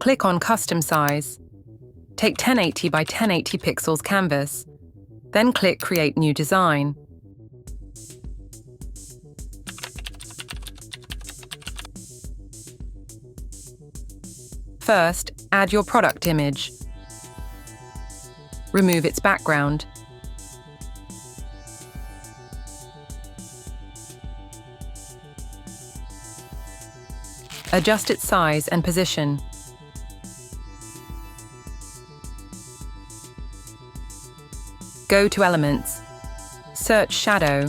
click on Custom Size. Take 1080 by 1080 pixels canvas, then click Create New Design. First, add your product image. Remove its background. Adjust its size and position. Go to Elements. Search Shadow.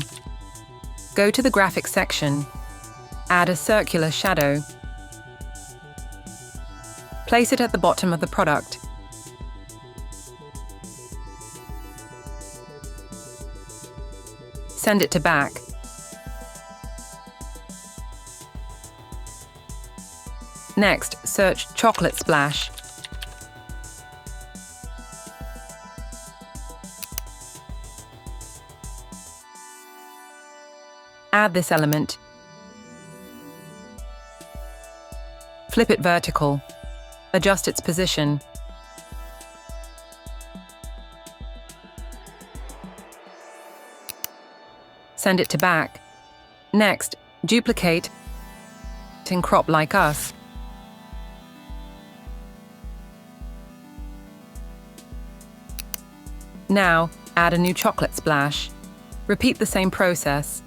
Go to the Graphics section. Add a circular shadow. Place it at the bottom of the product. Send it to back. Next, search Chocolate Splash. Add this element. Flip it vertical. Adjust its position. Send it to back. Next, duplicate and crop like us. Now, add a new chocolate splash. Repeat the same process.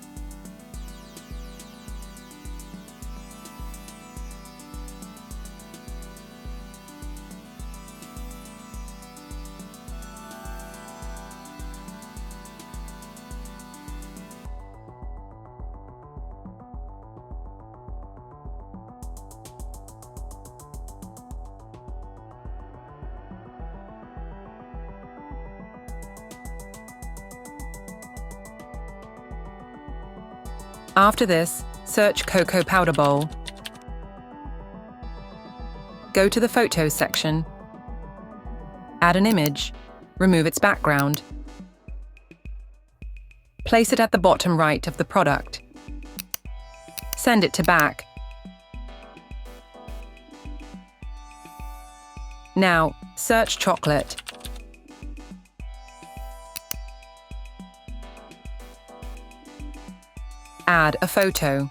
After this, search Cocoa Powder Bowl. Go to the Photos section. Add an image. Remove its background. Place it at the bottom right of the product. Send it to back. Now, search Chocolate. Add a photo.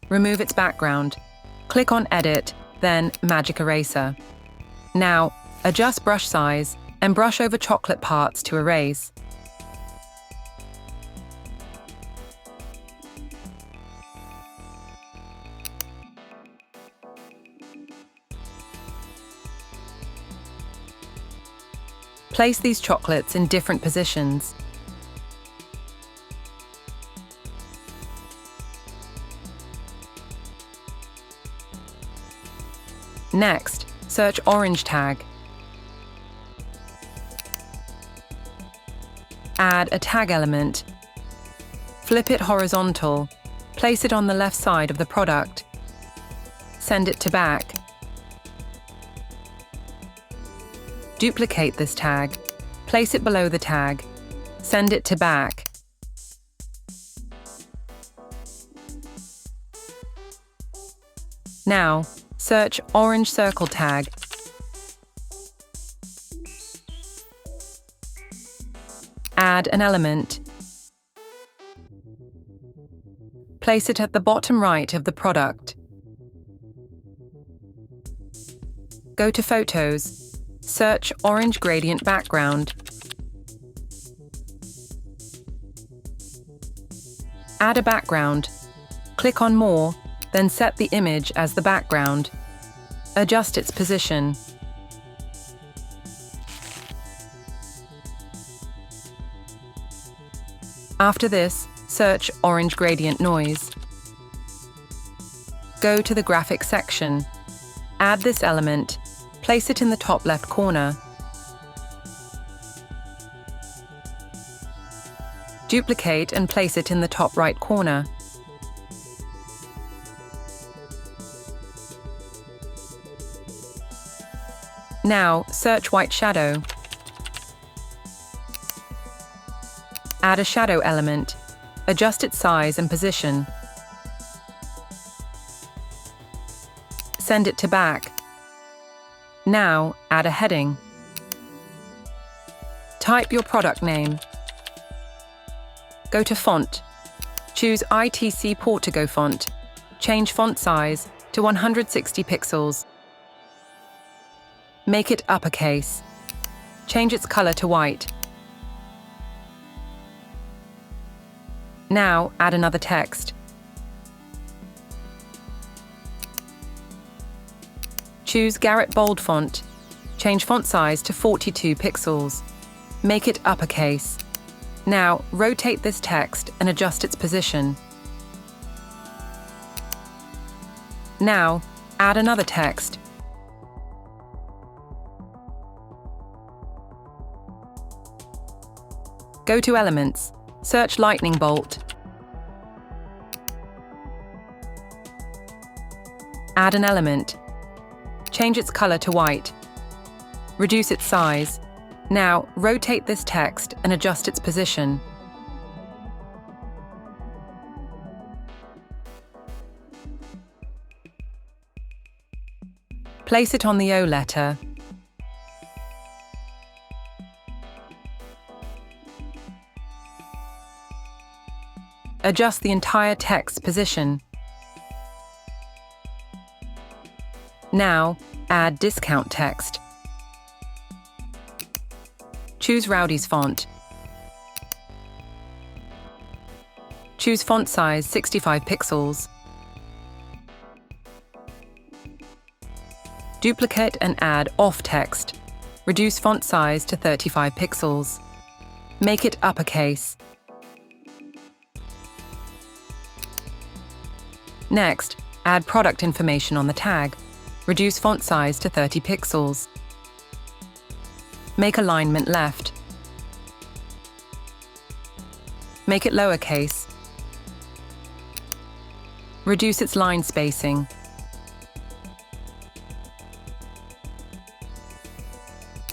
Remove its background. Click on Edit, then Magic Eraser. Now, adjust brush size and brush over chocolate parts to erase. Place these chocolates in different positions. Next, search Orange tag. Add a tag element. Flip it horizontal. Place it on the left side of the product. Send it to back. Duplicate this tag. Place it below the tag. Send it to back. Now, search Orange Circle tag. Add an element. Place it at the bottom right of the product. Go to Photos. Search Orange Gradient Background. Add a background. Click on More, then set the image as the background. Adjust its position. After this, search Orange Gradient Noise. Go to the Graphics section. Add this element. Place it in the top left corner. Duplicate and place it in the top right corner. Now, search White Shadow. Add a shadow element. Adjust its size and position. send it to back. Now, add a heading. Type your product name. Go to Font. Choose ITC Portago font. Change font size to 160 pixels. Make it uppercase. Change its color to white. Now, add another text. Choose Garet bold font. Change font size to 42 pixels. Make it uppercase. Now, rotate this text and adjust its position. Now, add another text. Go to Elements, search lightning bolt. Add an element. Change its color to white. Reduce its size. Now, rotate this text and adjust its position. Place it on the O letter. Adjust the entire text's position. Now, add discount text. Choose Rowdies font. Choose font size 65 pixels. Duplicate and add off text. Reduce font size to 35 pixels. Make it uppercase. Next, add product information on the tag. Reduce font size to 30 pixels. Make alignment left. Make it lowercase. Reduce its line spacing.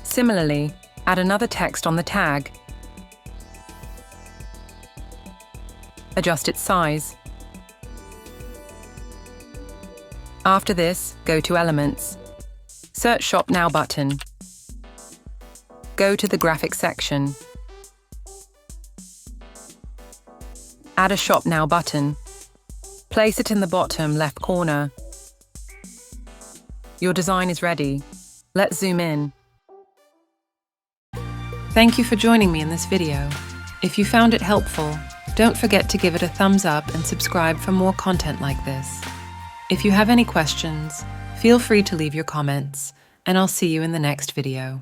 Similarly, add another text on the tag. Adjust its size. After this, go to Elements. Search Shop Now button. Go to the Graphics section. Add a Shop Now button. Place it in the bottom left corner. Your design is ready. Let's zoom in. Thank you for joining me in this video. If you found it helpful, don't forget to give it a thumbs up and subscribe for more content like this. If you have any questions, feel free to leave your comments, and I'll see you in the next video.